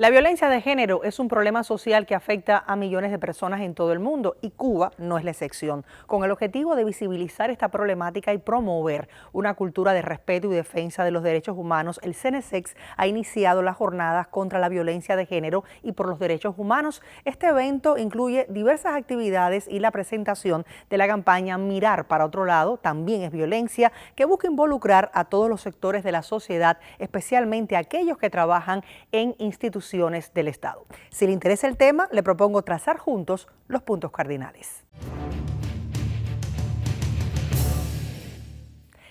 La violencia de género es un problema social que afecta a millones de personas en todo el mundo y Cuba no es la excepción. Con el objetivo de visibilizar esta problemática y promover una cultura de respeto y defensa de los derechos humanos, el CENESEX ha iniciado las jornadas contra la violencia de género y por los derechos humanos. Este evento incluye diversas actividades y la presentación de la campaña Mirar para otro lado también es violencia, que busca involucrar a todos los sectores de la sociedad, especialmente a aquellos que trabajan en instituciones del Estado. Si le interesa el tema, le propongo trazar juntos los puntos cardinales.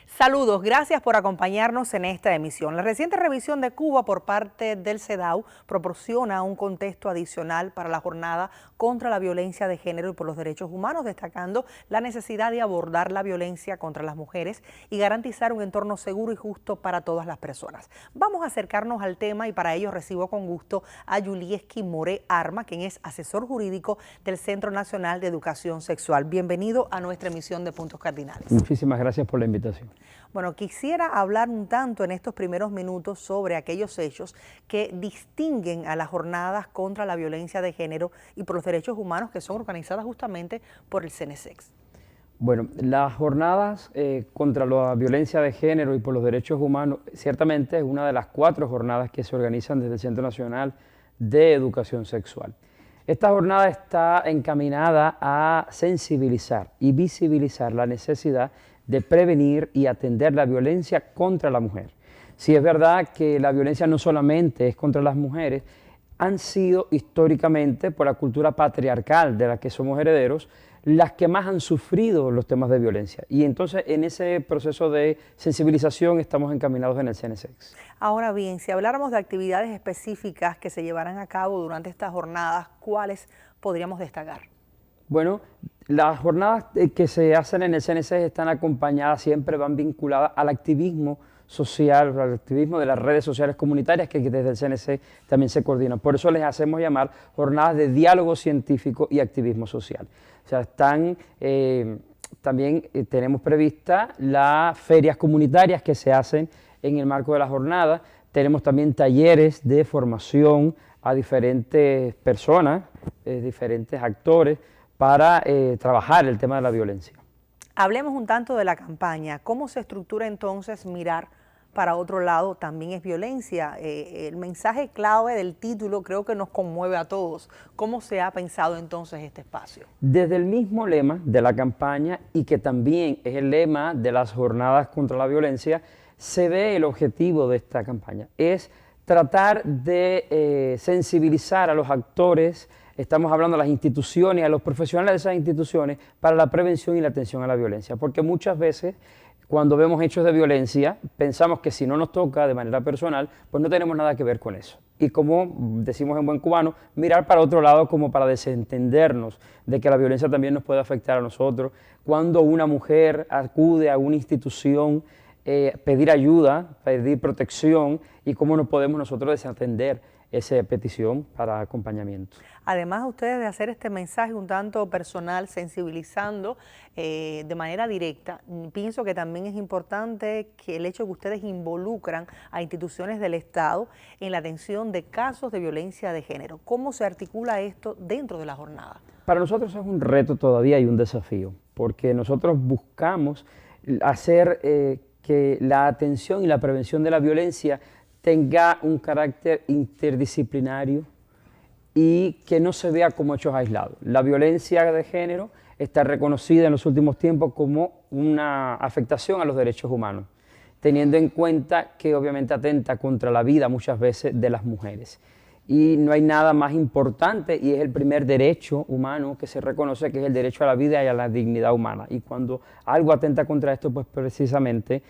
Saludos, gracias por acompañarnos en esta emisión. La reciente revisión de Cuba por parte del CEDAW proporciona un contexto adicional para la jornada contra la violencia de género y por los derechos humanos, destacando la necesidad de abordar la violencia contra las mujeres y garantizar un entorno seguro y justo para todas las personas. Vamos a acercarnos al tema y para ello recibo con gusto a Yulieski More Arma, quien es asesor jurídico del Centro Nacional de Educación Sexual. Bienvenido a nuestra emisión de Puntos Cardinales. Muchísimas gracias por la invitación. Bueno, quisiera hablar un tanto en estos primeros minutos sobre aquellos hechos que distinguen a las jornadas contra la violencia de género y por los derechos humanos que son organizadas justamente por el CENESEX. Bueno, las jornadas contra la violencia de género y por los derechos humanos ciertamente es una de las 4 jornadas que se organizan desde el Centro Nacional de Educación Sexual. Esta jornada está encaminada a sensibilizar y visibilizar la necesidad de prevenir y atender la violencia contra la mujer. Si es verdad que la violencia no solamente es contra las mujeres, han sido históricamente, por la cultura patriarcal de la que somos herederos, las que más han sufrido los temas de violencia. Y entonces en ese proceso de sensibilización estamos encaminados en el CENESEX. Ahora bien, si habláramos de actividades específicas que se llevarán a cabo durante estas jornadas, ¿cuáles podríamos destacar? Bueno, las jornadas que se hacen en el CENESEX están acompañadas, siempre van vinculadas al activismo social, al activismo de las redes sociales comunitarias que desde el CENESEX también se coordinan. Por eso les hacemos llamar jornadas de diálogo científico y activismo social. O sea, también tenemos previstas las ferias comunitarias que se hacen en el marco de la jornada. Tenemos también talleres de formación a diferentes personas, diferentes actores, para trabajar el tema de la violencia. Hablemos un tanto de la campaña. ¿Cómo se estructura entonces Mirar para otro lado? También es violencia. El mensaje clave del título creo que nos conmueve a todos. ¿Cómo se ha pensado entonces este espacio? Desde el mismo lema de la campaña y que también es el lema de las jornadas contra la violencia, se ve el objetivo de esta campaña. Es tratar de sensibilizar a los actores. Estamos hablando a las instituciones, a los profesionales de esas instituciones para la prevención y la atención a la violencia, porque muchas veces cuando vemos hechos de violencia pensamos que si no nos toca de manera personal, pues no tenemos nada que ver con eso. Y como decimos en buen cubano, mirar para otro lado como para desentendernos de que la violencia también nos puede afectar a nosotros. Cuando una mujer acude a una institución, pedir ayuda, pedir protección y cómo no podemos nosotros desatender esa petición para acompañamiento. Además, ustedes de hacer este mensaje un tanto personal, sensibilizando de manera directa, pienso que también es importante que el hecho de que ustedes involucran a instituciones del Estado en la atención de casos de violencia de género. ¿Cómo se articula esto dentro de la jornada? Para nosotros es un reto todavía y un desafío, porque nosotros buscamos hacer que la atención y la prevención de la violencia tenga un carácter interdisciplinario y que no se vea como hechos aislados. La violencia de género está reconocida en los últimos tiempos como una afectación a los derechos humanos, teniendo en cuenta que obviamente atenta contra la vida muchas veces de las mujeres. Y no hay nada más importante y es el primer derecho humano que se reconoce, que es el derecho a la vida y a la dignidad humana. Y cuando algo atenta contra esto, pues precisamente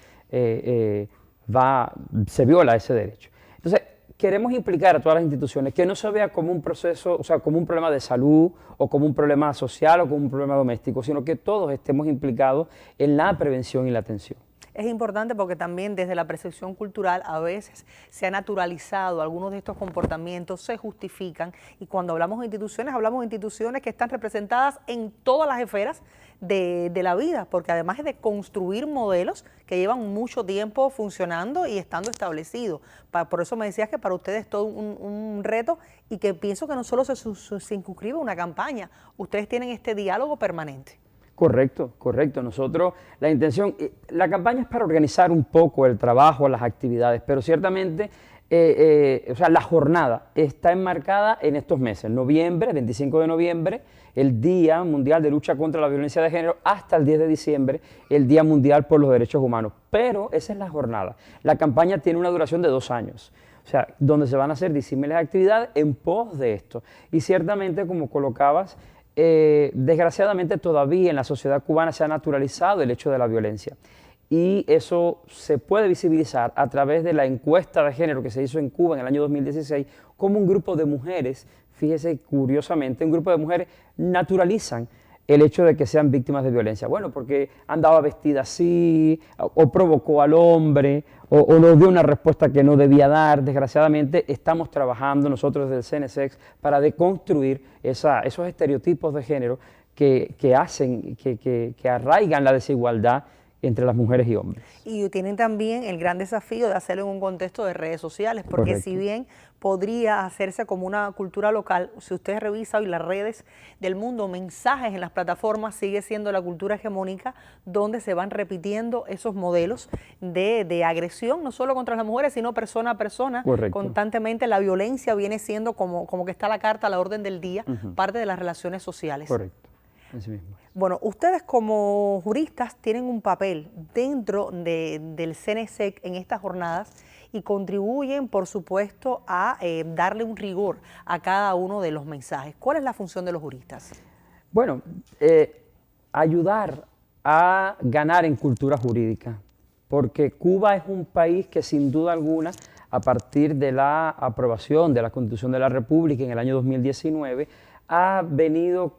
se viola ese derecho. Entonces, queremos implicar a todas las instituciones que no se vea como un proceso, o sea, como un problema de salud o como un problema social o como un problema doméstico, sino que todos estemos implicados en la prevención y la atención. Es importante porque también desde la percepción cultural a veces se ha naturalizado algunos de estos comportamientos, se justifican, y cuando hablamos de instituciones que están representadas en todas las esferas de la vida, porque además es de construir modelos que llevan mucho tiempo funcionando y estando establecidos. Por eso me decías que para ustedes es todo un reto, y que pienso que no solo se circunscribe a una campaña, ustedes tienen este diálogo permanente. Correcto, correcto. Nosotros, la intención, la campaña es para organizar un poco el trabajo, las actividades, pero ciertamente, o sea, la jornada está enmarcada en estos meses, noviembre, 25 de noviembre, el Día Mundial de Lucha contra la Violencia de Género, hasta el 10 de diciembre, el Día Mundial por los Derechos Humanos. Pero esa es la jornada. La campaña tiene una duración de 2 años. O sea, donde se van a hacer disímiles actividades en pos de esto. Y ciertamente, como colocabas, desgraciadamente todavía en la sociedad cubana se ha naturalizado el hecho de la violencia, y eso se puede visibilizar a través de la encuesta de género que se hizo en Cuba en el año 2016, como un grupo de mujeres, fíjese curiosamente, un grupo de mujeres naturalizan el hecho de que sean víctimas de violencia. Bueno, porque andaba vestida así, o provocó al hombre, o nos dio una respuesta que no debía dar. Desgraciadamente, estamos trabajando nosotros desde el CNSX para deconstruir esos estereotipos de género que hacen, que arraigan la desigualdad entre las mujeres y hombres. Y tienen también el gran desafío de hacerlo en un contexto de redes sociales, porque Correcto. si bien podría hacerse como una cultura local, si usted revisa hoy las redes del mundo, mensajes en las plataformas, sigue siendo la cultura hegemónica donde se van repitiendo esos modelos de agresión, no solo contra las mujeres, sino persona a persona. Correcto. Constantemente la violencia viene siendo como que está la carta a la orden del día, parte de las relaciones sociales. Correcto. Así mismo. Bueno, ustedes como juristas tienen un papel dentro del CNSEC en estas jornadas y contribuyen, por supuesto, a darle un rigor a cada uno de los mensajes. ¿Cuál es la función de los juristas? Bueno, ayudar a ganar en cultura jurídica, porque Cuba es un país que sin duda alguna, a partir de la aprobación de la Constitución de la República en el año 2019, ha venido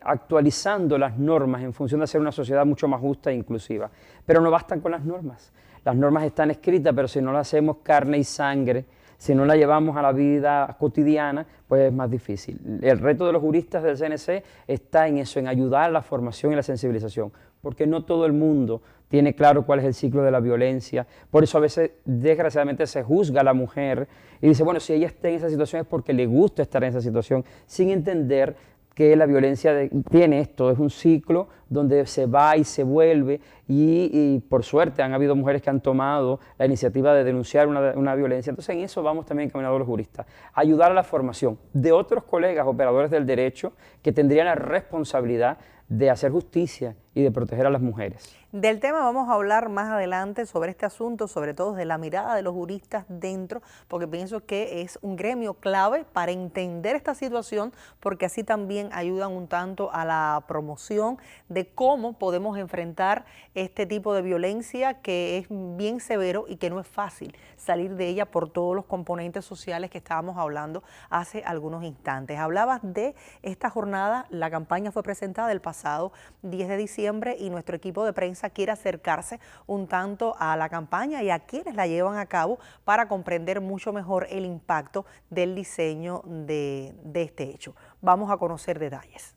actualizando las normas en función de hacer una sociedad mucho más justa e inclusiva. Pero no bastan con las normas. Las normas están escritas, pero si no las hacemos carne y sangre, si no las llevamos a la vida cotidiana, pues es más difícil. El reto de los juristas del CNC está en eso, en ayudar a la formación y la sensibilización, porque no todo el mundo tiene claro cuál es el ciclo de la violencia. Por eso a veces, desgraciadamente, se juzga a la mujer y dice, bueno, si ella está en esa situación es porque le gusta estar en esa situación, sin entender que la violencia tiene esto, es un ciclo donde se va y se vuelve, y por suerte han habido mujeres que han tomado la iniciativa de denunciar una violencia. Entonces en eso vamos también encaminados los juristas, ayudar a la formación de otros colegas operadores del derecho que tendrían la responsabilidad de hacer justicia y de proteger a las mujeres. Del tema vamos a hablar más adelante sobre este asunto, sobre todo de la mirada de los juristas dentro, porque pienso que es un gremio clave para entender esta situación, porque así también ayudan un tanto a la promoción de cómo podemos enfrentar este tipo de violencia que es bien severo y que no es fácil salir de ella por todos los componentes sociales que estábamos hablando hace algunos instantes. Hablabas de esta jornada, la campaña fue presentada el pasado 10 de diciembre y nuestro equipo de prensa quiere acercarse un tanto a la campaña y a quienes la llevan a cabo para comprender mucho mejor el impacto del diseño de este hecho. Vamos a conocer detalles.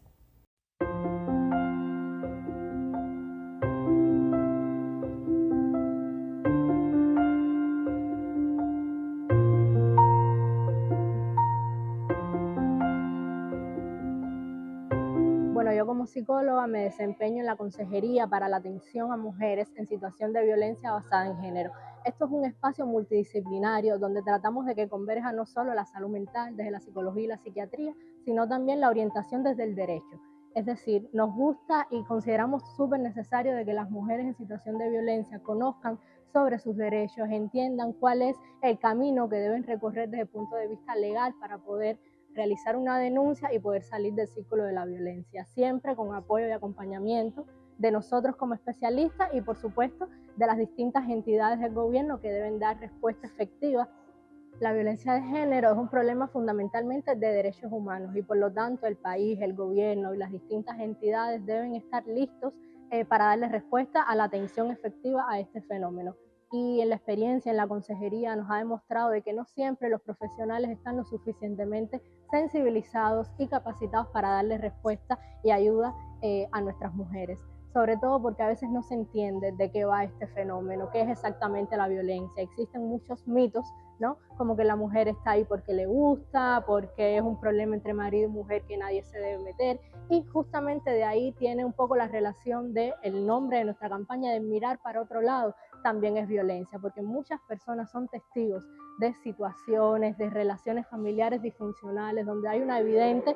Bueno, yo como psicóloga me desempeño en la consejería para la atención a mujeres en situación de violencia basada en género. Esto es un espacio multidisciplinario donde tratamos de que converja no solo la salud mental desde la psicología y la psiquiatría, sino también la orientación desde el derecho. Es decir, nos gusta y consideramos súper necesario de que las mujeres en situación de violencia conozcan sobre sus derechos, entiendan cuál es el camino que deben recorrer desde el punto de vista legal para poder realizar una denuncia y poder salir del círculo de la violencia, siempre con apoyo y acompañamiento de nosotros como especialistas y por supuesto de las distintas entidades del gobierno que deben dar respuesta efectiva. La violencia de género es un problema fundamentalmente de derechos humanos y por lo tanto el país, el gobierno y las distintas entidades deben estar listos para darle respuesta a la atención efectiva a este fenómeno. Y en la experiencia, en la consejería, nos ha demostrado de que no siempre los profesionales están lo suficientemente sensibilizados y capacitados para darle respuesta y ayuda a nuestras mujeres. Sobre todo porque a veces no se entiende de qué va este fenómeno, qué es exactamente la violencia. Existen muchos mitos, ¿no? Como que la mujer está ahí porque le gusta, porque es un problema entre marido y mujer que nadie se debe meter. Y justamente de ahí tiene un poco la relación del nombre de nuestra campaña de mirar para otro lado, también es violencia, porque muchas personas son testigos de situaciones, de relaciones familiares disfuncionales, donde hay una evidente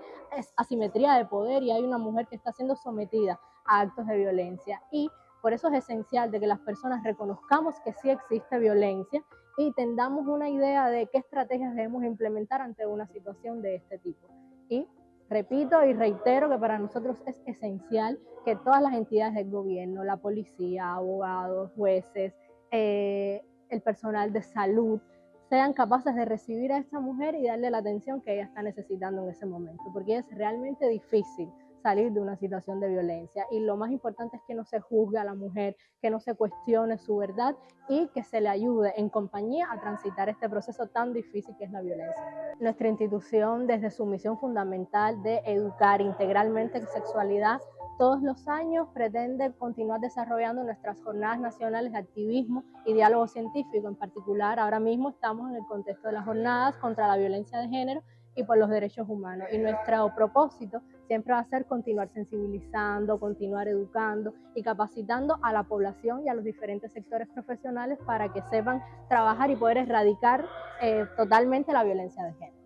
asimetría de poder y hay una mujer que está siendo sometida a actos de violencia. Y por eso es esencial de que las personas reconozcamos que sí existe violencia y tengamos una idea de qué estrategias debemos implementar ante una situación de este tipo. Y repito y reitero que para nosotros es esencial que todas las entidades del gobierno, la policía, abogados, jueces, el personal de salud, sean capaces de recibir a esta mujer y darle la atención que ella está necesitando en ese momento, porque es realmente difícil salir de una situación de violencia y lo más importante es que no se juzgue a la mujer, que no se cuestione su verdad y que se le ayude en compañía a transitar este proceso tan difícil que es la violencia. Nuestra institución, desde su misión fundamental de educar integralmente en sexualidad, todos los años pretende continuar desarrollando nuestras jornadas nacionales de activismo y diálogo científico. En particular, ahora mismo estamos en el contexto de las jornadas contra la violencia de género y por los derechos humanos. Y nuestro propósito siempre va a ser continuar sensibilizando, continuar educando y capacitando a la población y a los diferentes sectores profesionales para que sepan trabajar y poder erradicar totalmente la violencia de género.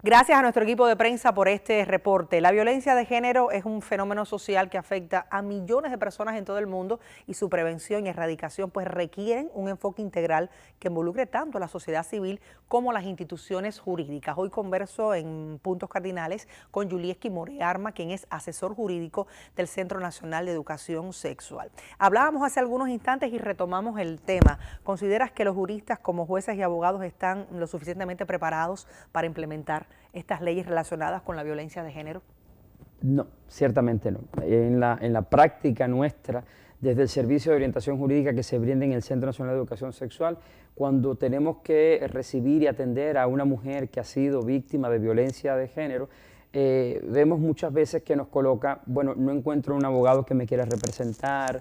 Gracias a nuestro equipo de prensa por este reporte. La violencia de género es un fenómeno social que afecta a millones de personas en todo el mundo y su prevención y erradicación pues requieren un enfoque integral que involucre tanto a la sociedad civil como a las instituciones jurídicas. Hoy converso en Puntos Cardinales con Yulieski Morearma, quien es asesor jurídico del Centro Nacional de Educación Sexual. Hablábamos hace algunos instantes y retomamos el tema. ¿Consideras que los juristas como jueces y abogados están lo suficientemente preparados para implementar estas leyes relacionadas con la violencia de género? No, ciertamente no. En la práctica nuestra, desde el servicio de orientación jurídica que se brinda en el Centro Nacional de Educación Sexual, cuando tenemos que recibir y atender a una mujer que ha sido víctima de violencia de género, vemos muchas veces que nos coloca, bueno, no encuentro un abogado que me quiera representar,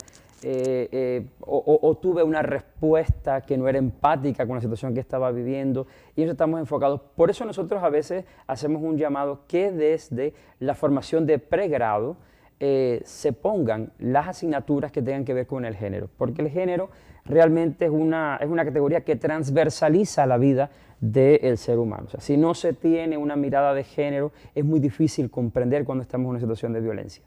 o tuve una respuesta que no era empática con la situación que estaba viviendo, y eso estamos enfocados. Por eso nosotros a veces hacemos un llamado que desde la formación de pregrado se pongan las asignaturas que tengan que ver con el género, porque el género realmente es una categoría que transversaliza la vida del ser humano. O sea, si no se tiene una mirada de género, es muy difícil comprender cuando estamos en una situación de violencia.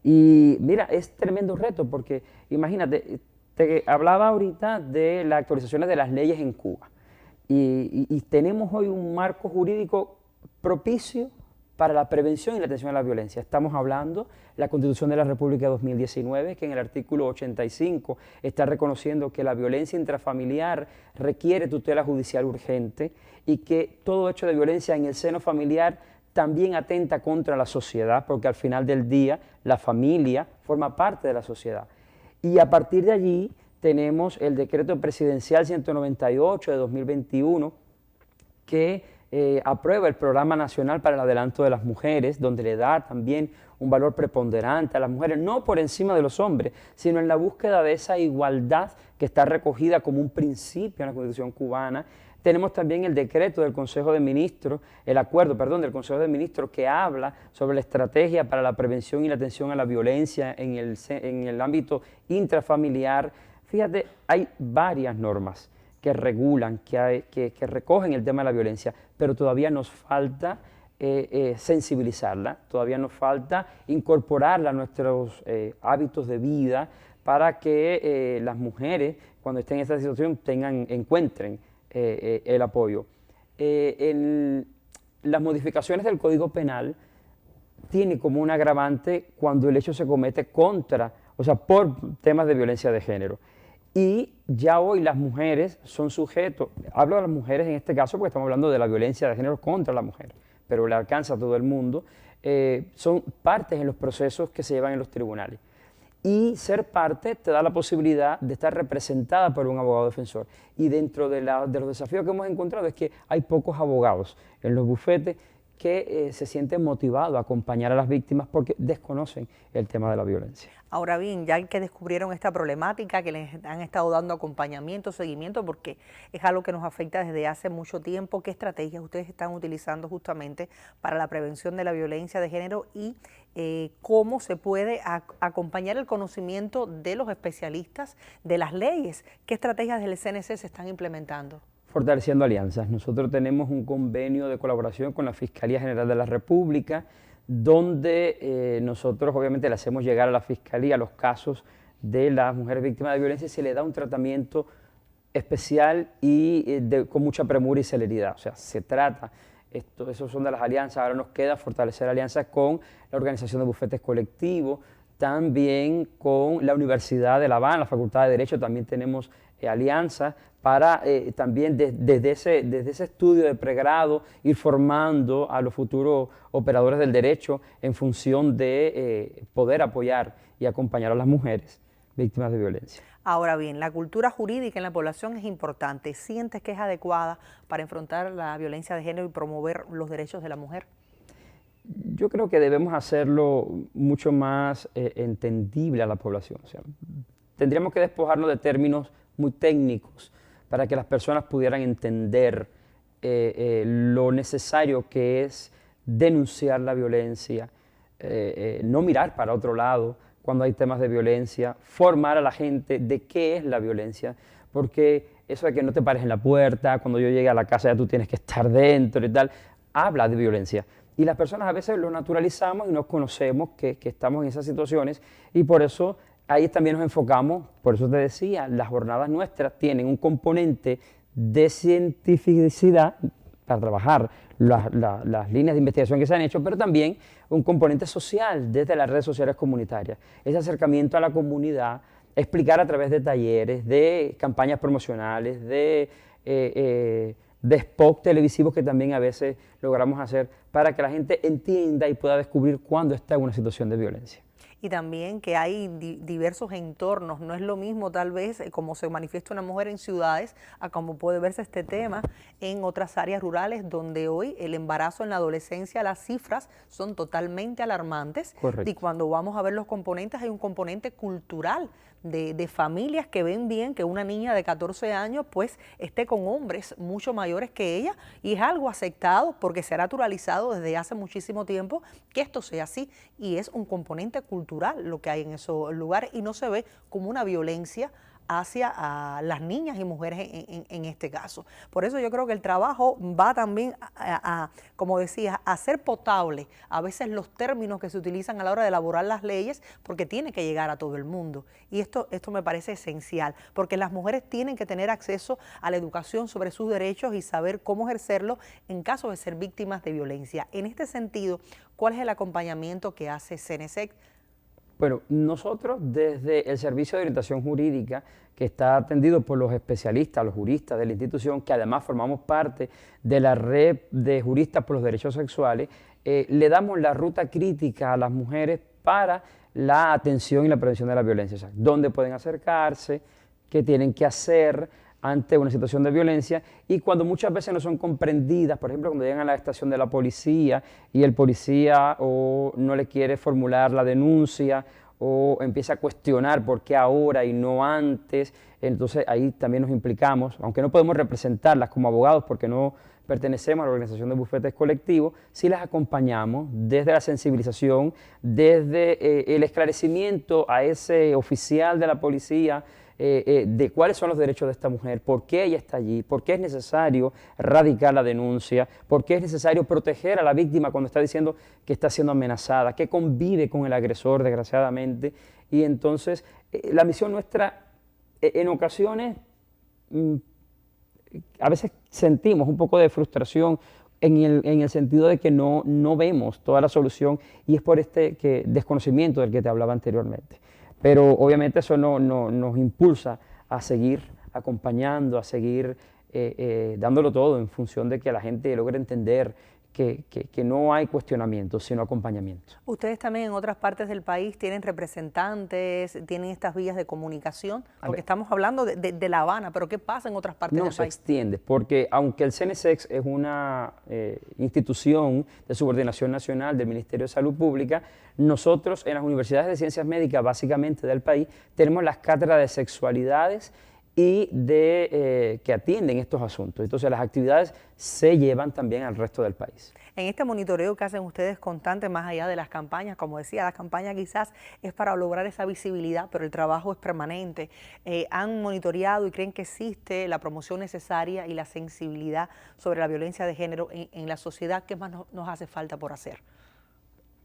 Y mira, es tremendo reto porque imagínate, te hablaba ahorita de las actualizaciones de las leyes en Cuba y tenemos hoy un marco jurídico propicio para la prevención y la atención a la violencia. Estamos hablando de la Constitución de la República de 2019, que en el artículo 85 está reconociendo que la violencia intrafamiliar requiere tutela judicial urgente y que todo hecho de violencia en el seno familiar también atenta contra la sociedad, porque al final del día la familia forma parte de la sociedad. Y a partir de allí tenemos el decreto presidencial 198 de 2021 que aprueba el Programa Nacional para el Adelanto de las Mujeres, donde le da también un valor preponderante a las mujeres, no por encima de los hombres, sino en la búsqueda de esa igualdad que está recogida como un principio en la Constitución cubana. Tenemos también el decreto del Consejo de Ministros, el acuerdo, perdón, del Consejo de Ministros que habla sobre la estrategia para la prevención y la atención a la violencia en el ámbito intrafamiliar. Fíjate, hay varias normas que regulan, que recogen el tema de la violencia, pero todavía nos falta sensibilizarla, todavía nos falta incorporarla a nuestros hábitos de vida para que las mujeres, cuando estén en esta situación, encuentren el apoyo. Las modificaciones del Código Penal tiene como un agravante cuando el hecho se comete por temas de violencia de género. Y ya hoy las mujeres son sujetos, hablo de las mujeres en este caso porque estamos hablando de la violencia de género contra la mujer, pero le alcanza a todo el mundo, son partes en los procesos que se llevan en los tribunales. Y ser parte te da la posibilidad de estar representada por un abogado defensor. Y dentro de los desafíos que hemos encontrado es que hay pocos abogados en los bufetes que se sienten motivados a acompañar a las víctimas porque desconocen el tema de la violencia. Ahora bien, ya que descubrieron esta problemática, que les han estado dando acompañamiento, seguimiento, porque es algo que nos afecta desde hace mucho tiempo, ¿qué estrategias ustedes están utilizando justamente para la prevención de la violencia de género y cómo se puede acompañar el conocimiento de los especialistas de las leyes? ¿Qué estrategias del CNC se están implementando? Fortaleciendo alianzas. Nosotros tenemos un convenio de colaboración con la Fiscalía General de la República, donde nosotros obviamente le hacemos llegar a la Fiscalía los casos de las mujeres víctimas de violencia y se le da un tratamiento especial y con mucha premura y celeridad. O sea, se trata, esos son de las alianzas, ahora nos queda fortalecer alianzas con la Organización de Bufetes Colectivos, también con la Universidad de La Habana, la Facultad de Derecho, también tenemos alianzas para también desde ese estudio de pregrado ir formando a los futuros operadores del derecho en función de poder apoyar y acompañar a las mujeres víctimas de violencia. Ahora bien, la cultura jurídica en la población es importante. ¿Sientes que es adecuada para enfrentar la violencia de género y promover los derechos de la mujer? Yo creo que debemos hacerlo mucho más entendible a la población. O sea, tendríamos que despojarnos de términos muy técnicos para que las personas pudieran entender lo necesario que es denunciar la violencia, no mirar para otro lado cuando hay temas de violencia, formar a la gente de qué es la violencia, porque eso de que no te pares en la puerta, cuando yo llegue a la casa ya tú tienes que estar dentro y tal, habla de violencia. Y las personas a veces lo naturalizamos y no conocemos que estamos en esas situaciones y por eso ahí también nos enfocamos, por eso te decía, las jornadas nuestras tienen un componente de cientificidad para trabajar las líneas de investigación que se han hecho, pero también un componente social desde las redes sociales comunitarias. Ese acercamiento a la comunidad, explicar a través de talleres, de campañas promocionales, de spots televisivos que también a veces logramos hacer para que la gente entienda y pueda descubrir cuándo está en una situación de violencia. Y también que hay diversos entornos, no es lo mismo tal vez como se manifiesta una mujer en ciudades a como puede verse este tema en otras áreas rurales donde hoy el embarazo en la adolescencia, las cifras son totalmente alarmantes. Correcto. Y cuando vamos a ver los componentes hay un componente cultural de familias que ven bien que una niña de 14 años pues esté con hombres mucho mayores que ella y es algo aceptado porque se ha naturalizado desde hace muchísimo tiempo que esto sea así y es un componente cultural lo que hay en esos lugares y no se ve como una violencia hacia a las niñas y mujeres en este caso. Por eso yo creo que el trabajo va también como decía, a hacer potable a veces los términos que se utilizan a la hora de elaborar las leyes, porque tiene que llegar a todo el mundo. Y esto me parece esencial, porque las mujeres tienen que tener acceso a la educación sobre sus derechos y saber cómo ejercerlo en caso de ser víctimas de violencia. En este sentido, ¿cuál es el acompañamiento que hace CNSEC? Bueno, nosotros desde el Servicio de Orientación Jurídica, que está atendido por los especialistas, los juristas de la institución, que además formamos parte de la red de juristas por los derechos sexuales, le damos la ruta crítica a las mujeres para la atención y la prevención de la violencia. O sea, dónde pueden acercarse, qué tienen que hacer ante una situación de violencia y cuando muchas veces no son comprendidas, por ejemplo, cuando llegan a la estación de la policía y el policía o no le quiere formular la denuncia o empieza a cuestionar por qué ahora y no antes, entonces ahí también nos implicamos, aunque no podemos representarlas como abogados porque no pertenecemos a la Organización de Bufetes Colectivos, sí las acompañamos desde la sensibilización, desde el esclarecimiento a ese oficial de la policía de cuáles son los derechos de esta mujer, por qué ella está allí, por qué es necesario radicar la denuncia, por qué es necesario proteger a la víctima cuando está diciendo que está siendo amenazada, que convive con el agresor desgraciadamente. Y entonces la misión nuestra en ocasiones a veces sentimos un poco de frustración en el sentido de que no vemos toda la solución y es por este desconocimiento del que te hablaba anteriormente. Pero obviamente eso nos impulsa a seguir acompañando, a seguir dándolo todo en función de que la gente logre entender que no hay cuestionamiento, sino acompañamiento. Ustedes también en otras partes del país tienen representantes, tienen estas vías de comunicación, porque estamos hablando de La Habana, pero ¿qué pasa en otras partes del país? No se extiende, porque aunque el CNSEX es una institución de subordinación nacional del Ministerio de Salud Pública, nosotros en las universidades de ciencias médicas básicamente del país tenemos las cátedras de sexualidades y que atienden estos asuntos. Entonces las actividades se llevan también al resto del país. En este monitoreo que hacen ustedes constante, más allá de las campañas, como decía, la campaña quizás es para lograr esa visibilidad, pero el trabajo es permanente. ¿Han monitoreado y creen que existe la promoción necesaria y la sensibilidad sobre la violencia de género en la sociedad? ¿Qué más nos hace falta por hacer?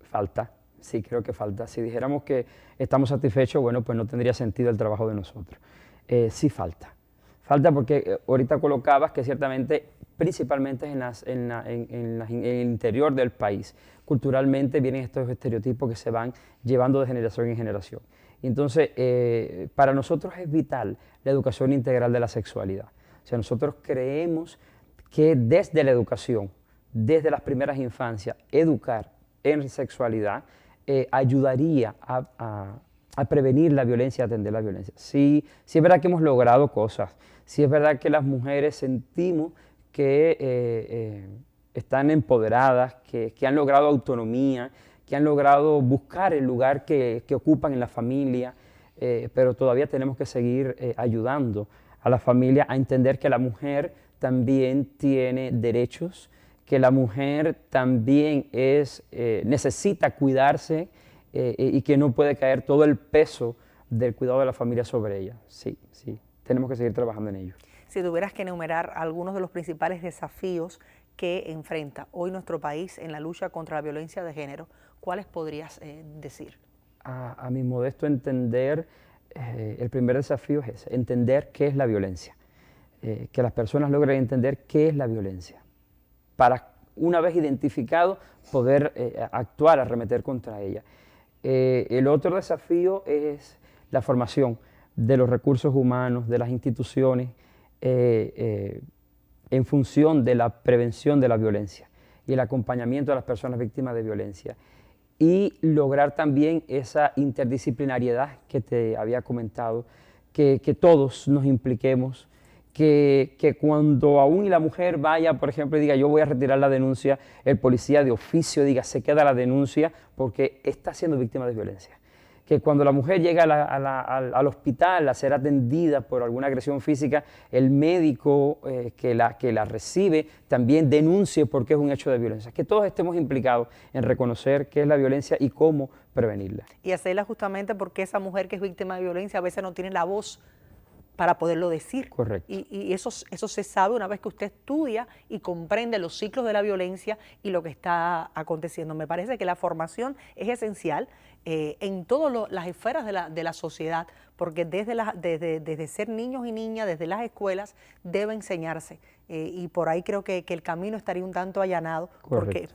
Falta, sí, creo que falta. Si dijéramos que estamos satisfechos, bueno, pues no tendría sentido el trabajo de nosotros. Sí falta. Falta porque ahorita colocabas que ciertamente, principalmente en el interior del país, culturalmente vienen estos estereotipos que se van llevando de generación en generación. Entonces, para nosotros es vital la educación integral de la sexualidad. O sea, nosotros creemos que desde la educación, desde las primeras infancias, educar en sexualidad ayudaría a prevenir la violencia, a atender la violencia. Sí, sí es verdad que hemos logrado cosas, sí es verdad que las mujeres sentimos que están empoderadas, que han logrado autonomía, que han logrado buscar el lugar que ocupan en la familia, pero todavía tenemos que seguir ayudando a la familia a entender que la mujer también tiene derechos, que la mujer también necesita cuidarse, y que no puede caer todo el peso del cuidado de la familia sobre ella. Sí, sí, tenemos que seguir trabajando en ello. Si tuvieras que enumerar algunos de los principales desafíos que enfrenta hoy nuestro país en la lucha contra la violencia de género, ¿cuáles podrías decir? A mi modesto entender, el primer desafío es ese, entender qué es la violencia, que las personas logren entender qué es la violencia, para una vez identificado poder actuar, arremeter contra ella. El otro desafío es la formación de los recursos humanos, de las instituciones, en función de la prevención de la violencia y el acompañamiento a las personas víctimas de violencia. Y lograr también esa interdisciplinariedad que te había comentado, que todos nos impliquemos, que cuando aún la mujer vaya, por ejemplo, y diga yo voy a retirar la denuncia, el policía de oficio diga se queda la denuncia porque está siendo víctima de violencia. Que cuando la mujer llega al hospital a ser atendida por alguna agresión física, el médico que la recibe también denuncie porque es un hecho de violencia. Que todos estemos implicados en reconocer qué es la violencia y cómo prevenirla. Y hacerla justamente porque esa mujer que es víctima de violencia a veces no tiene la voz para poderlo decir. Correcto. Y eso se sabe una vez que usted estudia y comprende los ciclos de la violencia y lo que está aconteciendo. Me parece que la formación es esencial en todas las esferas de la sociedad, porque desde ser niños y niñas, desde las escuelas, debe enseñarse. Y por ahí creo que el camino estaría un tanto allanado,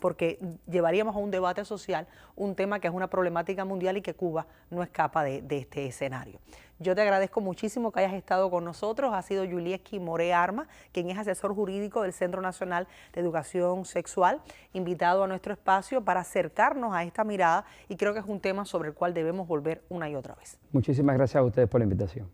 porque llevaríamos a un debate social un tema que es una problemática mundial y que Cuba no escapa de este escenario. Yo te agradezco muchísimo que hayas estado con nosotros. Ha sido Yulieski More Arma, quien es asesor jurídico del Centro Nacional de Educación Sexual, invitado a nuestro espacio para acercarnos a esta mirada, y creo que es un tema sobre el cual debemos volver una y otra vez. Muchísimas gracias a ustedes por la invitación.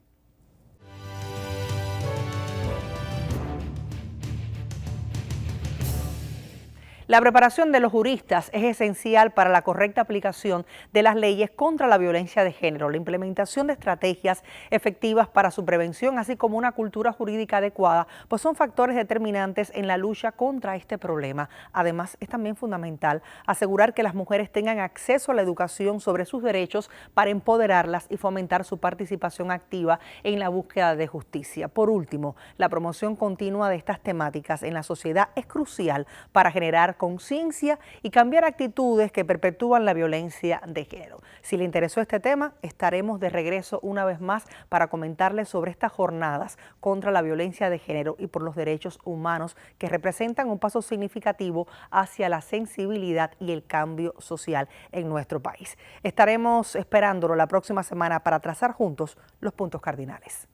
La preparación de los juristas es esencial para la correcta aplicación de las leyes contra la violencia de género, la implementación de estrategias efectivas para su prevención, así como una cultura jurídica adecuada, pues son factores determinantes en la lucha contra este problema. Además, es también fundamental asegurar que las mujeres tengan acceso a la educación sobre sus derechos para empoderarlas y fomentar su participación activa en la búsqueda de justicia. Por último, la promoción continua de estas temáticas en la sociedad es crucial para generar conciencia y cambiar actitudes que perpetúan la violencia de género. Si le interesó este tema, estaremos de regreso una vez más para comentarles sobre estas jornadas contra la violencia de género y por los derechos humanos que representan un paso significativo hacia la sensibilidad y el cambio social en nuestro país. Estaremos esperándolo la próxima semana para trazar juntos los puntos cardinales.